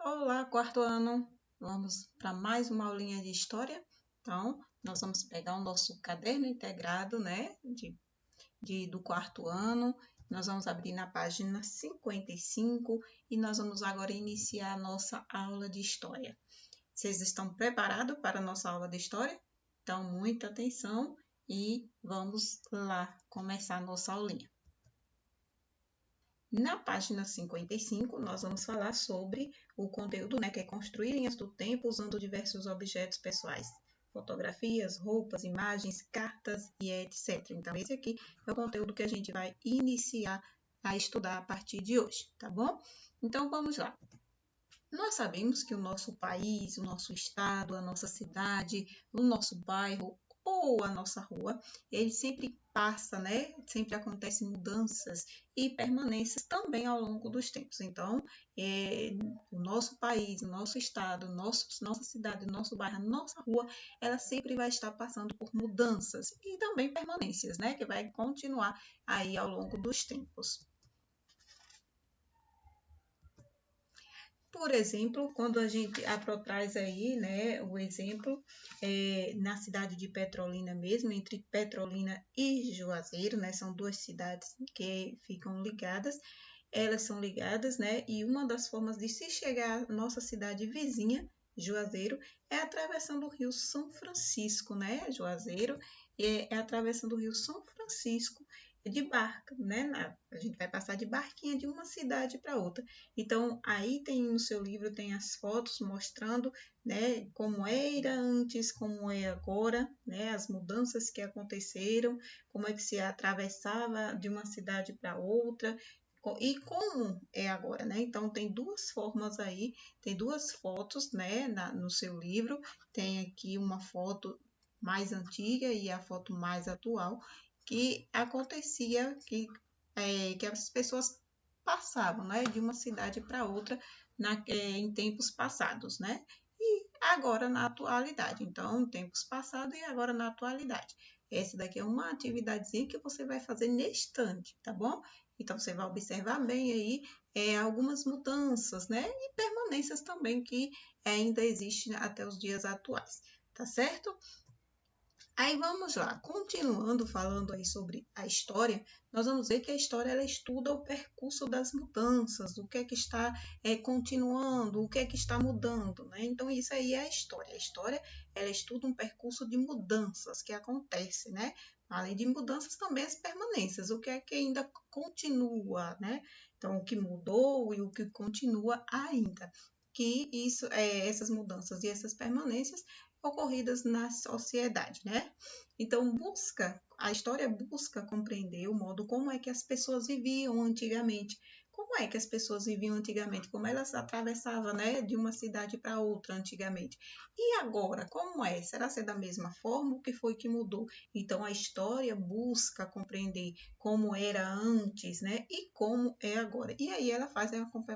Olá, quarto ano! Vamos para mais uma aulinha de história. Então, nós vamos pegar o nosso caderno integrado, né, do quarto ano. Nós vamos abrir na página 55 e nós vamos agora iniciar a nossa aula de história. Vocês estão preparados para a nossa aula de história? Então, muita atenção e vamos lá começar a nossa aulinha. Na página 55, nós vamos falar sobre o conteúdo, né, que é construir linhas do tempo usando diversos objetos pessoais, fotografias, roupas, imagens, cartas e etc. Então, esse aqui é o conteúdo que a gente vai iniciar a estudar a partir de hoje, tá bom? Então, vamos lá. Nós sabemos que o nosso país, o nosso estado, a nossa cidade, o nosso bairro ou a nossa rua, ele sempre passa, né? Sempre acontecem mudanças e permanências também ao longo dos tempos. Então, o nosso país, o nosso estado, nossa cidade, o nosso bairro, a nossa rua, ela sempre vai estar passando por mudanças e também permanências, né? Que vai continuar aí ao longo dos tempos. Por exemplo, quando a gente traz aí, né, o exemplo na cidade de Petrolina mesmo, entre Petrolina e Juazeiro, né, são duas cidades que ficam ligadas, elas são ligadas, né, e uma das formas de se chegar à nossa cidade vizinha, Juazeiro, é atravessando o rio São Francisco, né, Juazeiro, é atravessando o rio São Francisco, de barca, né? A gente vai passar de barquinha de uma cidade para outra. Então, aí tem no seu livro, tem as fotos mostrando, né, como era antes, como é agora, né, as mudanças que aconteceram, como é que se atravessava de uma cidade para outra, e como é agora, né? Então, tem duas formas aí, tem duas fotos, né, no seu livro, tem aqui uma foto mais antiga e a foto mais atual, que acontecia que as pessoas passavam, né, de uma cidade para outra em tempos passados, né? E agora na atualidade. Então, em tempos passados e agora na atualidade. Essa daqui é uma atividadezinha que você vai fazer neste instante, tá bom? Então, você vai observar bem aí algumas mudanças, né? E permanências também que ainda existem até os dias atuais, tá certo? Aí vamos lá, continuando falando aí sobre a história, nós vamos ver que a história ela estuda o percurso das mudanças, o que é que está continuando, o que é que está mudando, né? Então isso aí é a história. A história ela estuda um percurso de mudanças que acontece, né? Além de mudanças também as permanências, o que é que ainda continua, né? Então o que mudou e o que continua ainda. Que isso, essas mudanças e essas permanências ocorridas na sociedade, né? Então, a história busca compreender o modo como é que as pessoas viviam antigamente. Como é que as pessoas viviam antigamente? Como elas atravessavam, né, de uma cidade para outra antigamente? E agora, como é? Será ser da mesma forma? O que foi que mudou? Então, a história busca compreender como era antes, né, e como é agora. E aí ela faz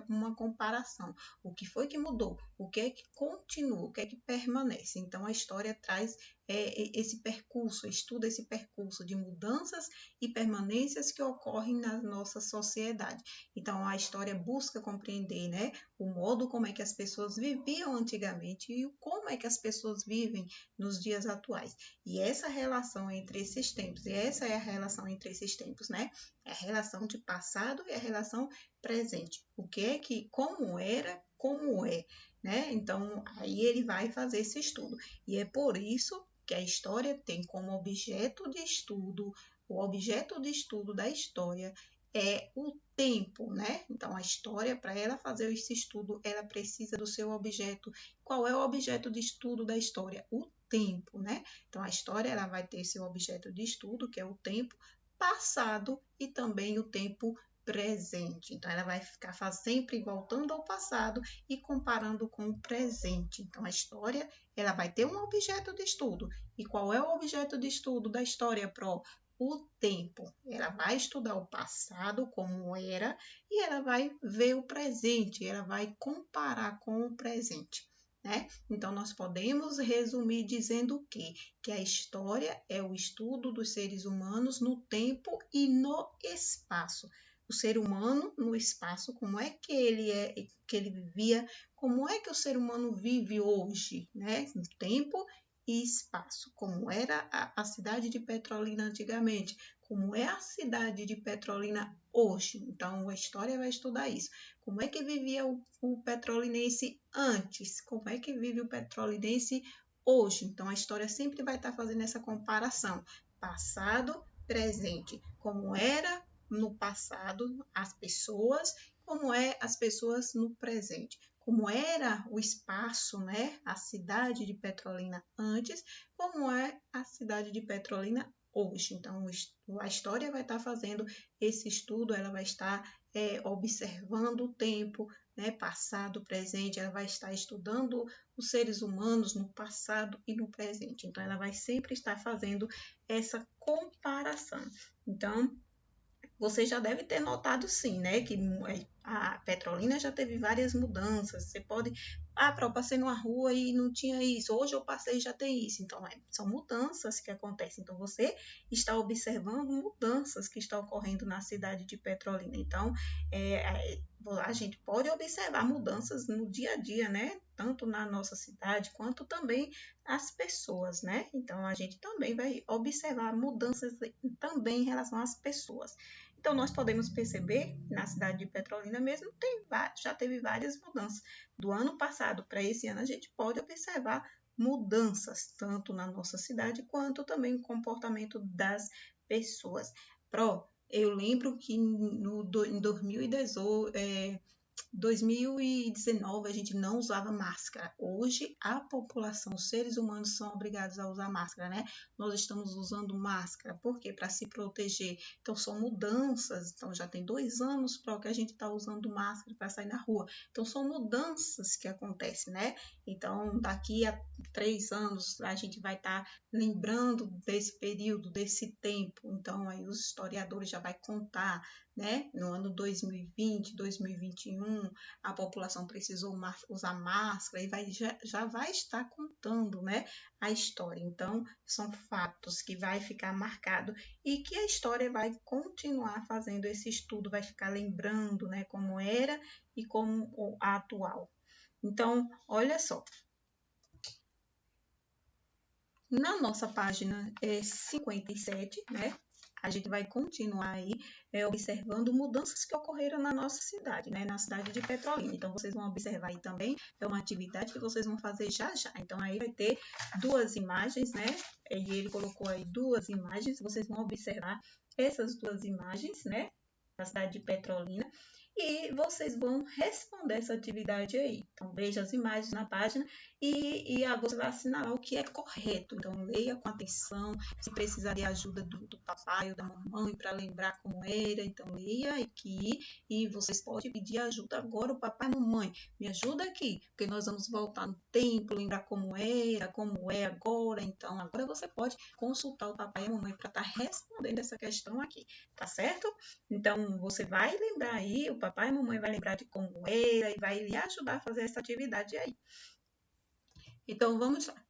uma comparação. O que foi que mudou? O que é que continua? O que é que permanece? Então, a história traz esse percurso, estuda esse percurso de mudanças e permanências que ocorrem na nossa sociedade. Então, a história busca compreender, né, o modo como é que as pessoas viviam antigamente e como é que as pessoas vivem nos dias atuais. E essa relação entre esses tempos, e essa é a relação entre esses tempos, né? É a relação de passado e a relação presente. O que é que, como era, como é, né? Então, aí ele vai fazer esse estudo. E é por isso que a história tem como objeto de estudo, o objeto de estudo da história é o tempo, né? Então, a história, para ela fazer esse estudo, ela precisa do seu objeto. Qual é o objeto de estudo da história? O tempo, né? Então, a história ela vai ter seu objeto de estudo, que é o tempo passado e também o tempo presente. Então, ela vai ficar sempre voltando ao passado e comparando com o presente. Então, a história ela vai ter um objeto de estudo. E qual é o objeto de estudo da história pro? O tempo. Ela vai estudar o passado, como era, e ela vai ver o presente, ela vai comparar com o presente. Né? Então, nós podemos resumir dizendo o quê? Que a história é o estudo dos seres humanos no tempo e no espaço. o ser humano no espaço, como é que ele vivia, como é que o ser humano vive hoje, né? No tempo e espaço, como era a cidade de Petrolina antigamente, como é a cidade de Petrolina hoje. Então, a história vai estudar isso. Como é que vivia o petrolinense antes? Como é que vive o petrolinense hoje? Então, a história sempre vai estar fazendo essa comparação. Passado, presente. Como era no passado as pessoas, como é as pessoas no presente. Como era o espaço, né? A cidade de Petrolina antes, como é a cidade de Petrolina hoje. Então, a história vai estar fazendo esse estudo, ela vai estar observando o tempo, né, passado, presente, ela vai estar estudando os seres humanos no passado e no presente. Então, ela vai sempre estar fazendo essa comparação. Então, você já deve ter notado sim, né, que a Petrolina já teve várias mudanças. Você pode, eu passei numa rua e não tinha isso, hoje eu passei e já tem isso. Então, são mudanças que acontecem. Então, você está observando mudanças que estão ocorrendo na cidade de Petrolina. Então, a gente pode observar mudanças no dia a dia, né, tanto na nossa cidade quanto também as pessoas, né? Então, a gente também vai observar mudanças também em relação às pessoas. Então, nós podemos perceber que na cidade de Petrolina mesmo já teve várias mudanças. Do ano passado para esse ano, a gente pode observar mudanças, tanto na nossa cidade, quanto também no comportamento das pessoas. Eu lembro que em 2019 a gente não usava máscara. Hoje a população, os seres humanos são obrigados a usar máscara, né? Nós estamos usando máscara, por quê? Para se proteger. Então são mudanças. Então já tem 2 anos para que a gente está usando máscara para sair na rua. Então são mudanças que acontecem, né? Então daqui a 3 anos a gente vai estar lembrando desse período, desse tempo. Então aí os historiadores já vai contar, né? No ano 2020, 2021, a população precisou usar máscara e já vai estar contando, né, a história. Então, são fatos que vai ficar marcado e que a história vai continuar fazendo esse estudo, vai ficar lembrando, né, como era e como a atual. Então, olha só, na nossa página 57, né, a gente vai continuar aí observando mudanças que ocorreram na nossa cidade, né, na cidade de Petrolina. Então, vocês vão observar aí também, é uma atividade que vocês vão fazer já já. Então, aí vai ter 2 imagens, né, e ele colocou aí 2 imagens, vocês vão observar essas 2 imagens, né, da cidade de Petrolina, e vocês vão responder essa atividade aí. Então, veja as imagens na página e você vai assinalar o que é correto. Então, leia com atenção. Se precisar de ajuda do papai ou da mamãe para lembrar como era, então leia aqui e vocês podem pedir ajuda agora, o papai e a mamãe. Me ajuda aqui, porque nós vamos voltar no tempo, lembrar como era, como é agora. Então, agora você pode consultar o papai e a mamãe para estar respondendo essa questão aqui, tá certo? Então, você vai lembrar aí, o papai e a mamãe vai lembrar de como era e vai lhe ajudar a fazer essa atividade aí. Então, vamos lá.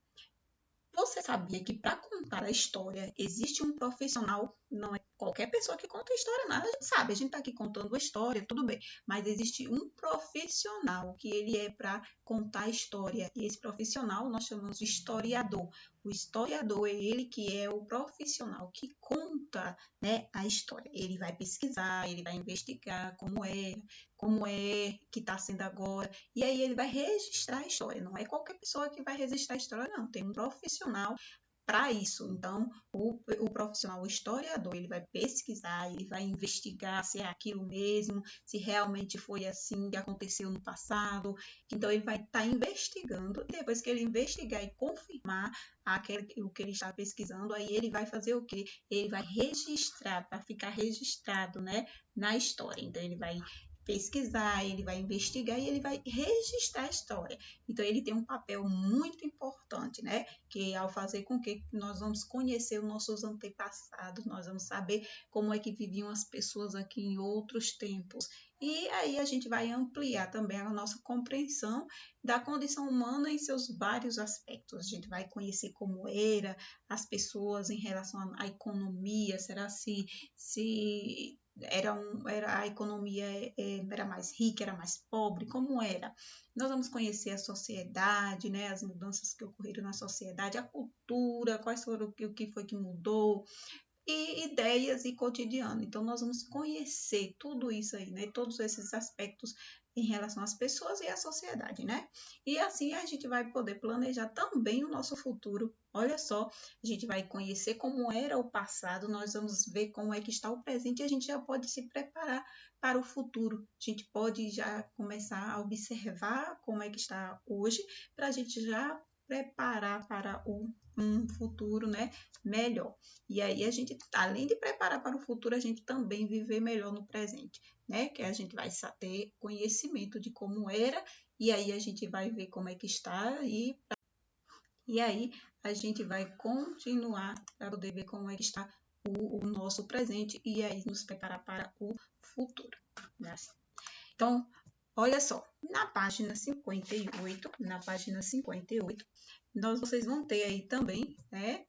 Você sabia que para contar a história existe um profissional? Não é qualquer pessoa que conta a história, nada, a gente sabe. A gente está aqui contando a história, tudo bem. Mas existe um profissional que ele é para contar a história. E esse profissional nós chamamos de historiador. O historiador é ele que é o profissional que conta, né, a história. Ele vai pesquisar, ele vai investigar como é que está sendo agora. E aí ele vai registrar a história. Não é qualquer pessoa que vai registrar a história, não. Tem um profissional para isso. Então, o profissional, o historiador, ele vai pesquisar, ele vai investigar se é aquilo mesmo, se realmente foi assim que aconteceu no passado. Então, ele vai estar investigando, e depois que ele investigar e confirmar o que ele está pesquisando, aí ele vai fazer o quê? Ele vai registrar, para ficar registrado, né, na história. Então, ele vai pesquisar, ele vai investigar e ele vai registrar a história. Então, ele tem um papel muito importante, né? Que ao fazer com que nós vamos conhecer os nossos antepassados, nós vamos saber como é que viviam as pessoas aqui em outros tempos. E aí a gente vai ampliar também a nossa compreensão da condição humana em seus vários aspectos. A gente vai conhecer como era as pessoas em relação à economia, será se a economia era mais rica, era mais pobre, como era? Nós vamos conhecer a sociedade, né, as mudanças que ocorreram na sociedade, a cultura, quais foram o que foi que mudou, e ideias e cotidiano. Então, nós vamos conhecer tudo isso aí, né? Todos esses aspectos em relação às pessoas e à sociedade, né? E assim a gente vai poder planejar também o nosso futuro. Olha só, a gente vai conhecer como era o passado, nós vamos ver como é que está o presente e a gente já pode se preparar para o futuro. A gente pode já começar a observar como é que está hoje, para a gente já preparar para um futuro, né, melhor. E aí a gente, além de preparar para o futuro, a gente também viver melhor no presente, né? Que a gente vai ter conhecimento de como era e aí a gente vai ver como é que está e aí a gente vai continuar para poder ver como é que está o nosso presente e aí nos preparar para o futuro, né? Então, olha só, na página 58, vocês vão ter aí também, né,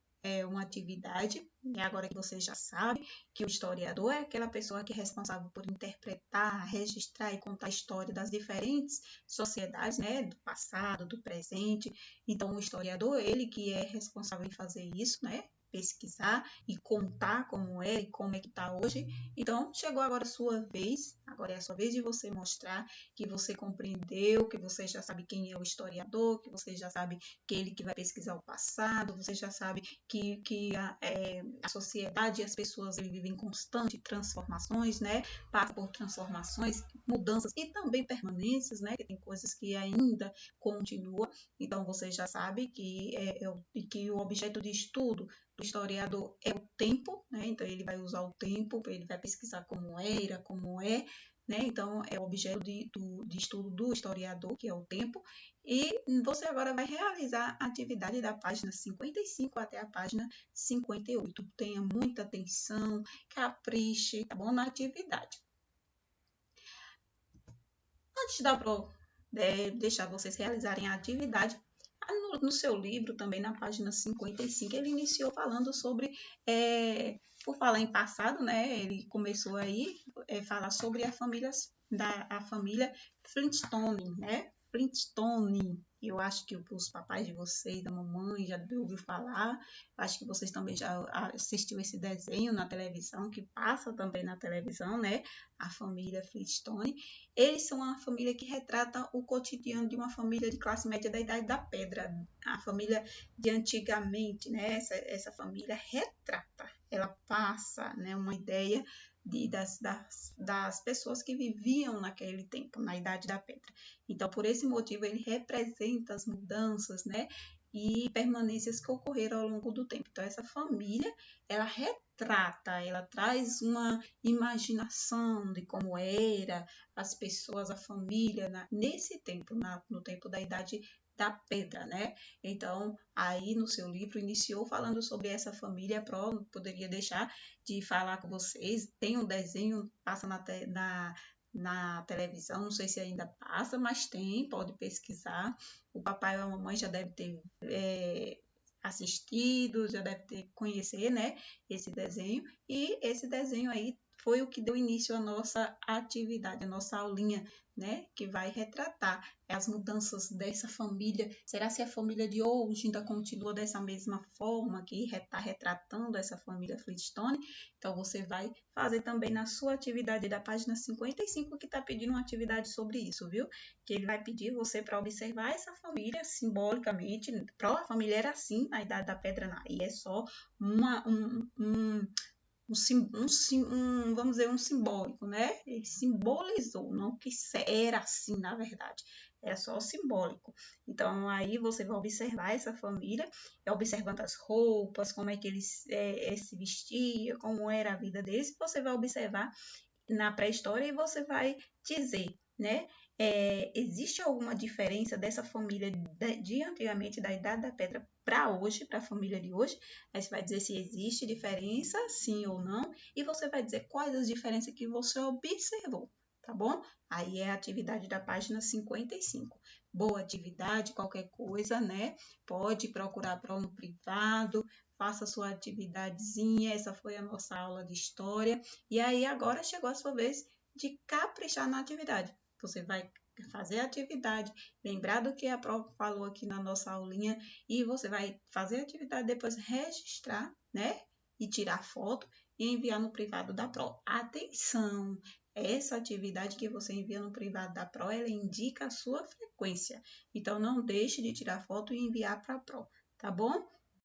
uma atividade, e agora que vocês já sabem que o historiador é aquela pessoa que é responsável por interpretar, registrar e contar a história das diferentes sociedades, né, do passado, do presente. Então, o historiador, ele que é responsável em fazer isso, né, pesquisar e contar como é e como é que está hoje. Então, chegou agora a sua vez, agora é a sua vez de você mostrar que você compreendeu, que você já sabe quem é o historiador, que você já sabe que ele que vai pesquisar o passado, você já sabe que a sociedade e as pessoas vivem em constante transformações, né? Passa por transformações, mudanças e também permanências, né? Que tem coisas que ainda continuam. Então, você já sabe que o objeto de estudo do historiador é o tempo, né? Então ele vai usar o tempo, ele vai pesquisar como era, como é, né? Então é o objeto de estudo do historiador, que é o tempo, e você agora vai realizar a atividade da página 55 até a página 58. Tenha muita atenção, capriche, tá bom? Na atividade. Antes da deixar vocês realizarem a atividade, no seu livro, também na página 55, ele iniciou falando sobre, por falar em passado, né? Ele começou aí falar sobre a família Flintstone, né? Flintstone. Eu acho que os papais de vocês, da mamãe, já ouviu falar. Acho que vocês também já assistiu esse desenho na televisão, que passa também na televisão, né? A família Flintstone. Eles são uma família que retrata o cotidiano de uma família de classe média da Idade da Pedra. A família de antigamente, né? Essa família retrata, ela passa, né, uma ideia das pessoas que viviam naquele tempo, na Idade da Pedra. Então, por esse motivo, ele representa as mudanças, né, e permanências que ocorreram ao longo do tempo. Então, essa família, ela retrata, ela traz uma imaginação de como era as pessoas, a família, nesse tempo, no tempo da Idade da Pedra, né? Então, aí no seu livro iniciou falando sobre essa família, não poderia deixar de falar com vocês. Tem um desenho, passa na televisão, não sei se ainda passa, mas tem, pode pesquisar. O papai e a mamãe já devem ter assistido, já deve ter conhecer, né, esse desenho. E esse desenho aí foi o que deu início à nossa atividade, a nossa aulinha, né, que vai retratar as mudanças dessa família. Será se a família de hoje ainda continua dessa mesma forma, que está retratando essa família Flintstone? Então, você vai fazer também na sua atividade da página 55, que está pedindo uma atividade sobre isso, viu? Que ele vai pedir você para observar essa família simbolicamente. A família era assim na Idade da Pedra, e é só vamos dizer, um simbólico, né? Ele simbolizou, não que era assim, na verdade. Era só simbólico. Então, aí você vai observar essa família, observando as roupas, como é que eles se vestiam, como era a vida deles. Você vai observar na pré-história e você vai dizer, né? Existe alguma diferença dessa família de antigamente, da Idade da Pedra, para hoje, para a família de hoje? Aí você vai dizer se existe diferença, sim ou não, e você vai dizer quais as diferenças que você observou, tá bom? Aí é a atividade da página 55. Boa atividade, qualquer coisa, né? Pode procurar para um privado, faça sua atividadezinha. Essa foi a nossa aula de história. E aí agora chegou a sua vez de caprichar na atividade. Você vai fazer a atividade, lembrar do que a prof falou aqui na nossa aulinha e você vai fazer a atividade, depois registrar, né? E tirar foto e enviar no privado da Pro. Atenção! Essa atividade que você envia no privado da Pro, ela indica a sua frequência. Então, não deixe de tirar foto e enviar para a Pro, tá bom?